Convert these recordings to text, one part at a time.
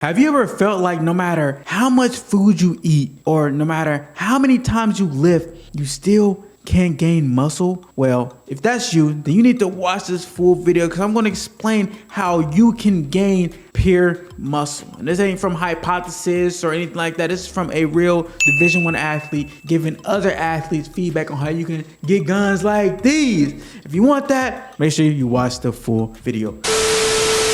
Have you ever felt like no matter how much food you eat or no matter how many times you lift, you still can't gain muscle? Well, if that's you, then you need to watch this full video because I'm going to explain how you can gain pure muscle. And this ain't from hypothesis or anything like that. This is from a real Division I athlete giving other athletes feedback on how you can get guns like these. If you want that, make sure you watch the full video.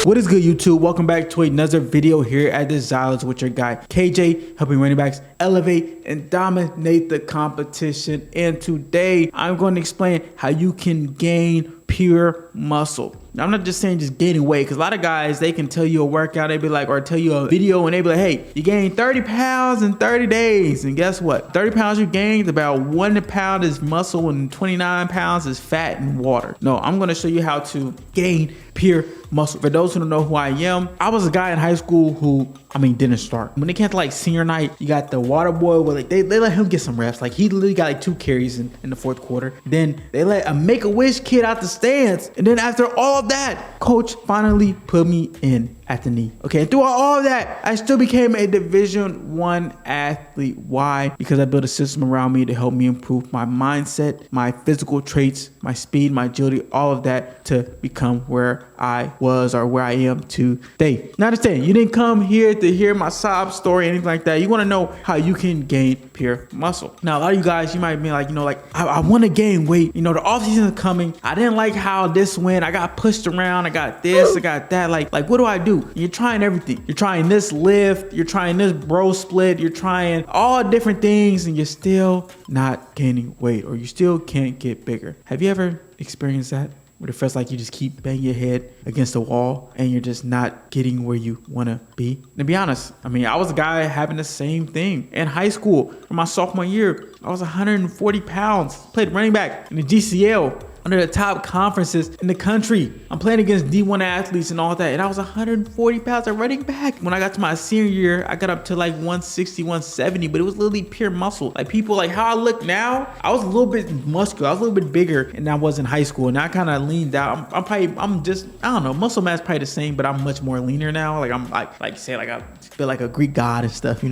What is good, YouTube? Welcome back to another video here at desireLess with your guy KJ, helping running backs elevate and dominate the competition. And today I'm going to explain how you can gain pure muscle. Now, I'm not just saying just gaining weight, because a lot of guys, they can tell you a workout, they be like, or tell you a video and they be like, hey, you gained 30 pounds in 30 days. And guess what? 30 pounds you gained, about 1 pound is muscle and 29 pounds is fat and water. No, I'm going to show you how to gain pure muscle. For those who don't know who I am, I was a guy in high school who, didn't start. When it came to like senior night, you got the water boy where like they let him get some reps. Like he literally got like 2 carries in the fourth quarter. Then they let a Make-A-Wish kid out the stands. And then after all of that, coach finally put me in at the knee. Okay, and through all of that, I still became a Division I athlete. Why? Because I built a system around me to help me improve my mindset, my physical traits, my speed, my agility, all of that to become where I was or where I am today. Now understand, you didn't come here to hear my sob story or anything like that. You want to know how you can gain pure muscle. Now, a lot of you guys, you might be like, I want to gain weight. The offseason is coming. I didn't like how this went. I got pushed around. I got this, I got that. Like what do I do? You're trying everything. You're trying this lift. You're trying this bro split. You're trying all different things and you're still not gaining weight or you still can't get bigger. Have you ever experienced that? Where it feels like you just keep banging your head against the wall and you're just not getting where you want to be. And to be honest, I was a guy having the same thing. In high school, for my sophomore year, I was 140 pounds, played running back in the GCL, under the top conferences in the country. I'm playing against D1 athletes and all that. And I was 140 pounds at running back. When I got to my senior year, I got up to like 160, 170, but it was literally pure muscle. Like people, like how I look now, I was a little bit muscular. I was a little bit bigger than I was in high school. And I kind of leaned out. I'm just, I don't know, muscle mass probably the same, but I'm much more leaner now. Like I'm like I feel like a Greek god and stuff,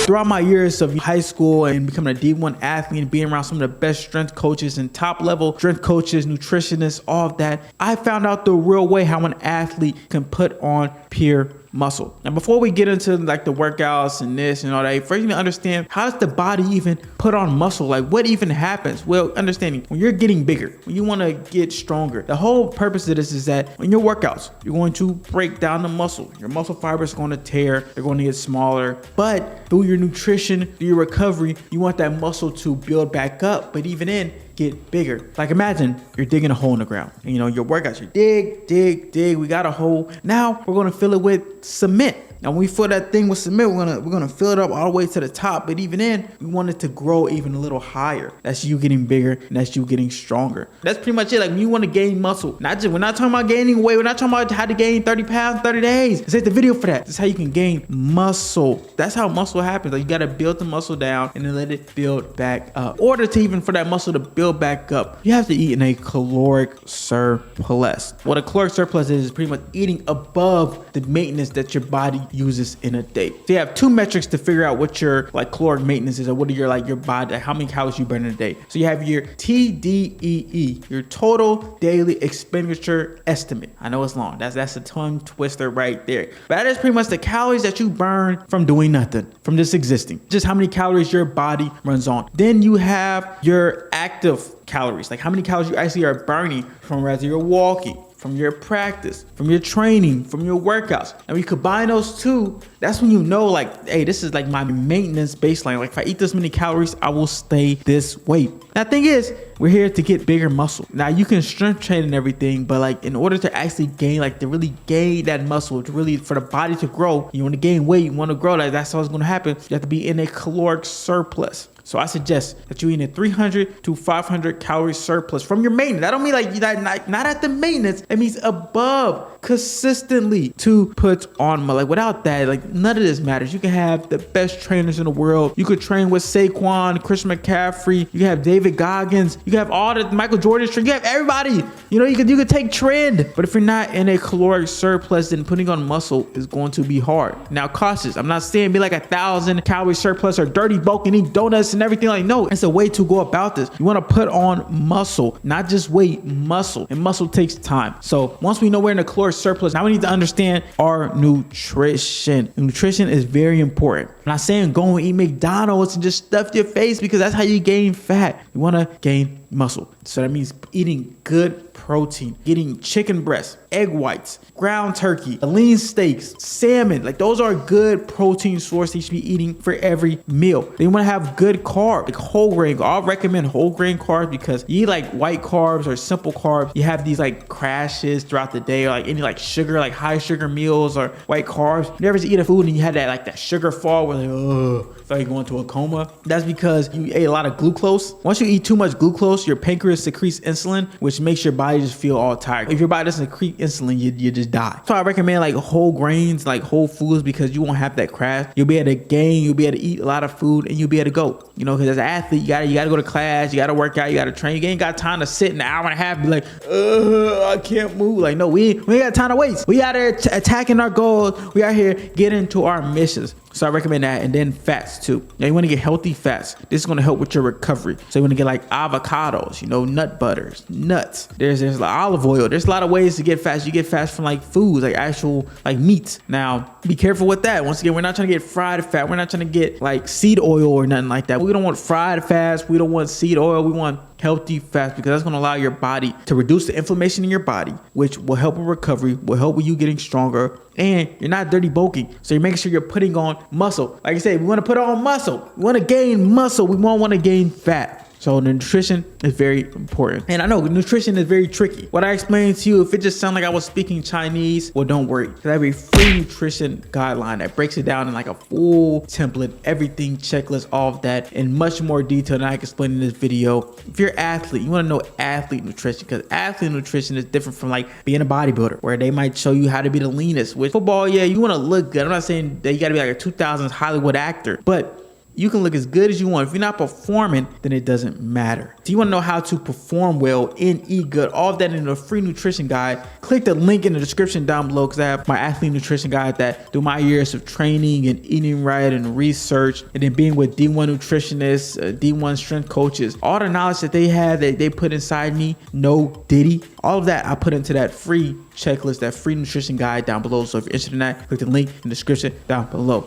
Throughout my years of high school and becoming a D1 athlete and being around some of the best strength coaches and top level strength coaches, nutritionists, all of that, I found out the real way how an athlete can put on pure muscle. Now, before we get into like the workouts and this and all that, first you need to understand, how does the body even put on muscle? Like what even happens? Well, understanding when you're getting bigger, when you want to get stronger, the whole purpose of this is that in your workouts, you're going to break down the muscle. Your muscle fibers are going to tear, they're going to get smaller, but through your nutrition, through your recovery, you want that muscle to build back up, but even in get bigger. Like imagine you're digging a hole in the ground. And, your workouts, you dig. We got a hole. Now we're gonna fill it with cement. Now when we fill that thing with cement, we're gonna fill it up all the way to the top. But even then, we want it to grow even a little higher. That's you getting bigger and that's you getting stronger. That's pretty much it. Like when you want to gain muscle, we're not talking about gaining weight. We're not talking about how to gain 30 pounds in 30 days. This ain't the video for that. This is how you can gain muscle. That's how muscle happens. Like you gotta build the muscle down and then let it build back up. In order to even for that muscle to build back up, you have to eat in a caloric surplus. What a caloric surplus is pretty much eating above the maintenance that your body uses in a day. So you have 2 metrics to figure out what your like caloric maintenance is, or what are your like your body, like how many calories you burn in a day. So you have your TDEE, your total daily expenditure estimate. I know it's long. That's a tongue twister right there. But that is pretty much the calories that you burn from doing nothing, from just existing. Just how many calories your body runs on. Then you have your active calories, like how many calories you actually are burning from whether you're walking, from your practice, from your training, from your workouts. And when you combine those two, that's when you know like, hey, this is like my maintenance baseline. Like if I eat this many calories, I will stay this weight. Now the thing is, we're here to get bigger muscle. Now you can strength train and everything, but like in order to actually gain, like to really gain that muscle, to really for the body to grow, you want to gain weight, you want to grow, like that's what's going to happen. You have to be in a caloric surplus. So I suggest that you eat a 300 to 500 calorie surplus from your maintenance. That don't mean like not at the maintenance. It means above consistently to put on. Like without that, like none of this matters. You can have the best trainers in the world. You could train with Saquon, Christian McCaffrey. You can have David Goggins. You can have all the Michael Jordan trend. You have everybody. You know, you could take trend. But if you're not in a caloric surplus, then putting on muscle is going to be hard. Now, cautious. I'm not saying be like 1,000 calorie surplus or dirty bulk and eat donuts and everything. Like, no, it's a way to go about this. You want to put on muscle, not just weight, muscle. And muscle takes time. So once we know we're in a caloric surplus, now we need to understand our nutrition. Nutrition is very important. I'm not saying go and eat McDonald's and just stuff your face, because that's how you gain fat. You want to gain muscle. So that means eating good protein, getting chicken breasts, egg whites, ground turkey, lean steaks, salmon. Like, those are good protein sources you should be eating for every meal. Then you want to have good carbs, like whole grain. I'll recommend whole grain carbs, because you eat like white carbs or simple carbs, you have these like crashes throughout the day, or like any like sugar, like high sugar meals or white carbs. You ever eat a food and you had that sugar fall where like, oh, feel like you're going to a coma? That's because you ate a lot of glucose. Once you eat too much glucose, your pancreas secretes insulin, which makes your body just feel all tired. If your body doesn't secrete insulin, you just die. So I recommend like whole grains, like whole foods, because you won't have that crash. You'll be able to gain, you'll be able to eat a lot of food, and you'll be able to go. You know, because as an athlete, you gotta go to class, you gotta work out, you gotta train. You ain't got time to sit an hour and a half and be like, I can't move. Like, no, we ain't got time to waste. We out there attacking our goals. We out here getting to our missions. So I recommend that. And then fats too. Now you want to get healthy fats. This is going to help with your recovery. So you want to get like avocados, you know, nut butters, nuts. There's like olive oil. There's a lot of ways to get fats. You get fats from like foods, like actual like meats. Now be careful with that. Once again, we're not trying to get fried fat. We're not trying to get like seed oil or nothing like that. We don't want fried fats. We don't want seed oil. We want healthy fats, because that's going to allow your body to reduce the inflammation in your body, which will help with recovery, will help with you getting stronger, and you're not dirty bulking. So you're making sure you're putting on muscle. Like I said, we want to put on muscle. We want to gain muscle. We won't want to gain fat. So nutrition is very important. And I know nutrition is very tricky. What I explained to you, if it just sounded like I was speaking Chinese, well, don't worry. I have a free nutrition guideline that breaks it down in like a full template, everything, checklist, all of that, in much more detail than I can explain in this video. If you're an athlete, you want to know athlete nutrition, because athlete nutrition is different from like being a bodybuilder, where they might show you how to be the leanest. With football, yeah, you want to look good. I'm not saying that you got to be like a 2000s Hollywood actor, but you can look as good as you want. If you're not performing, then it doesn't matter. So you want to know how to perform well and eat good. All of that in a free nutrition guide. Click the link in the description down below, because I have my athlete nutrition guide that through my years of training and eating right and research, and then being with D1 nutritionists, D1 strength coaches, all the knowledge that they have that they put inside me, no diddy, all of that I put into that free checklist, that free nutrition guide down below. So if you're interested in that, click the link in the description down below.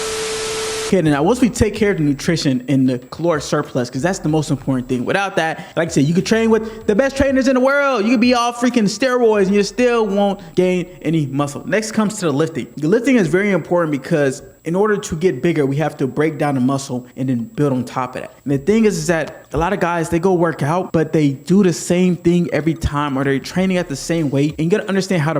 Okay, now once we take care of the nutrition and the caloric surplus, because that's the most important thing. Without that, like I said, you could train with the best trainers in the world. You could be all freaking steroids and you still won't gain any muscle. Next comes to the lifting. The lifting is very important, because in order to get bigger, we have to break down the muscle and then build on top of that. And the thing is that a lot of guys, they go work out, but they do the same thing every time, or they're training at the same weight. And you gotta understand how the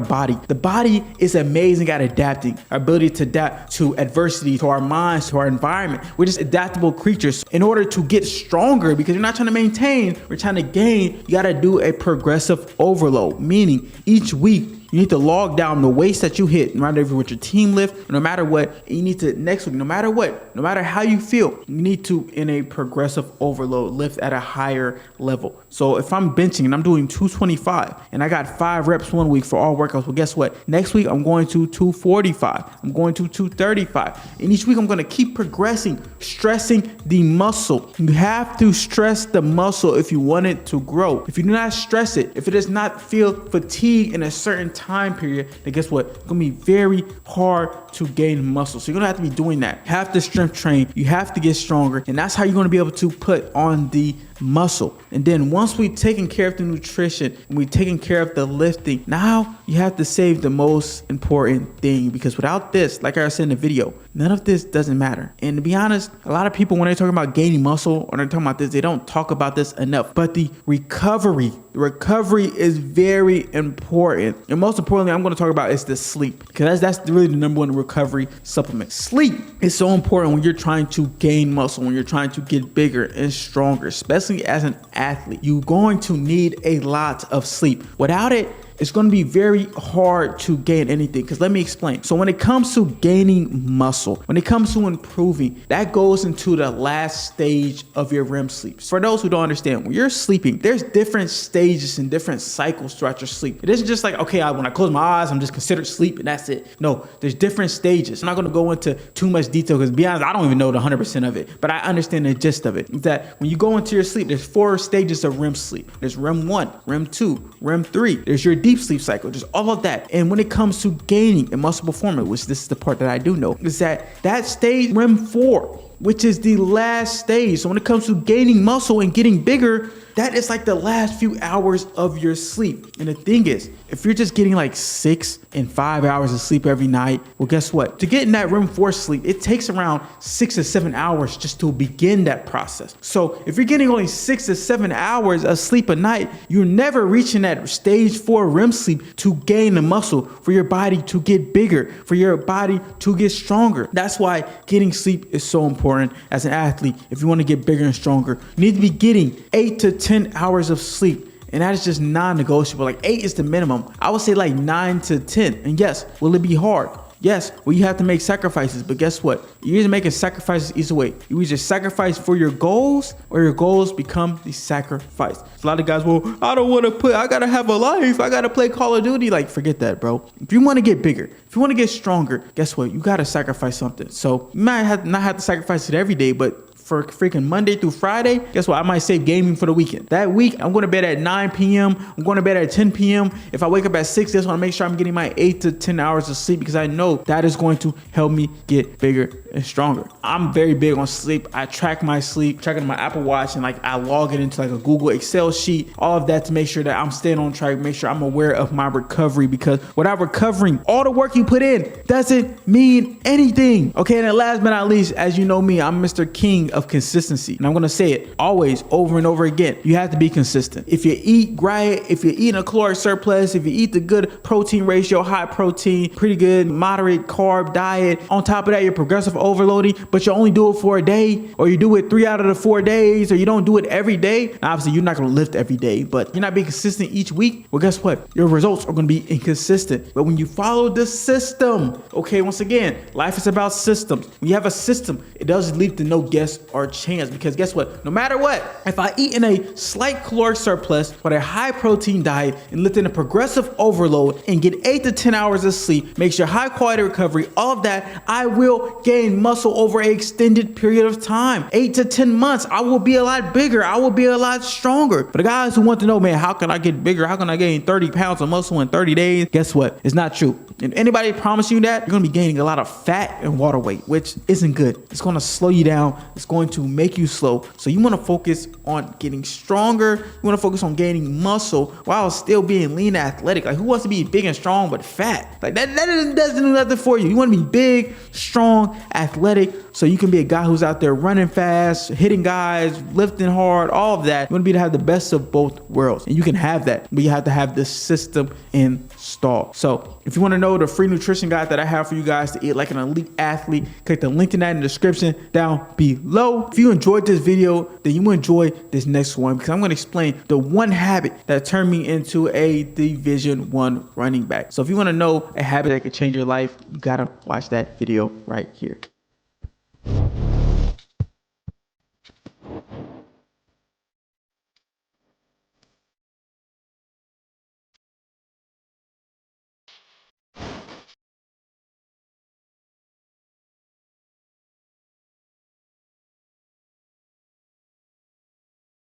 body is amazing at adapting. Our ability to adapt to adversity, to our minds, to our environment. We're just adaptable creatures. In order to get stronger, because you're not trying to maintain, we're trying to gain, you gotta do a progressive overload, meaning each week, you need to log down the weights that you hit, no matter if you're with your team lift, no matter what. You need to next week, no matter what, no matter how you feel, you need to, in a progressive overload, lift at a higher level. So if I'm benching and I'm doing 225 and I got 5 reps one week for all workouts, well, guess what? Next week, I'm going to 245. I'm going to 235. And each week, I'm going to keep progressing, stressing the muscle. You have to stress the muscle if you want it to grow. If you do not stress it, if it does not feel fatigue in a certain time period, then guess what? It's gonna be very hard to gain muscle. So you're gonna have to be doing that. You have to strength train. You have to get stronger, and that's how you're gonna be able to put on the muscle. And then once we've taken care of the nutrition and we've taken care of the lifting, now you have to save the most important thing, because without this, like I said in the video, none of this doesn't matter. And to be honest, a lot of people, when they're talking about gaining muscle or they're talking about this, they don't talk about this enough. But the recovery is very important. And most importantly, I'm going to talk about is the sleep, because that's really the number one recovery supplement. Sleep is so important when you're trying to gain muscle, when you're trying to get bigger and stronger, especially as an athlete. You're going to need a lot of sleep. Without it, it's going to be very hard to gain anything. Because let me explain. So when it comes to gaining muscle, when it comes to improving, that goes into the last stage of your REM sleep. For those who don't understand, when you're sleeping, there's different stages and different cycles throughout your sleep. It isn't just like, okay, when I close my eyes, I'm just considered sleep and that's it. No, there's different stages. I'm not going to go into too much detail because, to be honest, I don't even know the 100% of it, but I understand the gist of it. That when you go into your sleep, there's 4 stages of REM sleep. There's REM 1, REM 2, REM 3. There's your deep sleep cycle. There's all of that. And when it comes to gaining and muscle performance, which this is the part that I do know, is that stage REM 4, which is the last stage. So when it comes to gaining muscle and getting bigger, that is like the last few hours of your sleep. And the thing is, if you're just getting like 6 and 5 hours of sleep every night, well, guess what? To get in that REM 4 sleep, it takes around 6 to 7 hours just to begin that process. So if you're getting only 6 to 7 hours of sleep a night, you're never reaching that stage 4 REM sleep to gain the muscle for your body to get bigger, for your body to get stronger. That's why getting sleep is so important as an athlete. If you want to get bigger and stronger, you need to be getting 8 to 10 hours of sleep. And that is just non-negotiable. Like 8 is the minimum. I would say like 9 to 10. And yes, will it be hard? Yes, well, you have to make sacrifices, but guess what? You're either making sacrifices either way. You either sacrifice for your goals or your goals become the sacrifice. A lot of guys, well, I don't want to I got to have a life. I got to play Call of Duty. Like, forget that, bro. If you want to get bigger, if you want to get stronger, guess what? You got to sacrifice something. So you might not have to sacrifice it every day, but for freaking Monday through Friday, guess what? I might save gaming for the weekend. That week, I'm going to bed at 9 p.m. I'm going to bed at 10 p.m. If I wake up at 6, I just want to make sure I'm getting my 8 to 10 hours of sleep because I know that is going to help me get bigger and stronger. I'm very big on sleep. I track my sleep, tracking my Apple Watch, and like I log it into like a Google Excel sheet, all of that to make sure that I'm staying on track, make sure I'm aware of my recovery, because without recovering, all the work you put in doesn't mean anything. Okay, and then last but not least, as you know me, I'm Mr. King of consistency. And I'm going to say it always over and over again. You have to be consistent. If you eat right, if you're eating a caloric surplus, if you eat the good protein ratio, high protein, pretty good, moderate carb diet, on top of that, you're progressive overloading, but you only do it for a day, or you do it 3 out of the 4 days, or you don't do it every day. Now, obviously, you're not going to lift every day, but you're not being consistent each week. Well, guess what? Your results are going to be inconsistent. But when you follow the system, okay, once again, life is about systems. When you have a system, it doesn't leave to no guess or chance, because guess what? No matter what, if I eat in a slight caloric surplus but a high protein diet and lift in a progressive overload and get 8 to 10 hours of sleep, make sure high quality recovery, all of that, I will gain muscle over an extended period of time. 8 to 10 months, I will be a lot bigger. I will be a lot stronger. But the guys who want to know, man, how can I get bigger? How can I gain 30 pounds of muscle in 30 days? Guess what? It's not true. And anybody promise you that, you're going to be gaining a lot of fat and water weight, which isn't good. It's going to slow you down. It's going to make you slow. So you want to focus on getting stronger. You want to focus on gaining muscle while still being lean and athletic. Like, who wants to be big and strong but fat? Like that doesn't do nothing for you. You want to be big, strong, athletic, so you can be a guy who's out there running fast, hitting guys, lifting hard, all of that. You want to be to have the best of both worlds. And you can have that, but you have to have the system installed. So if you want to know the free nutrition guide that I have for you guys to eat like an elite athlete, click the link to that in the description down below. If you enjoyed this video, then you will enjoy this next one, because I'm going to explain the one habit that turned me into a Division I running back. So if you want to know a habit that could change your life, you got to watch that video right here.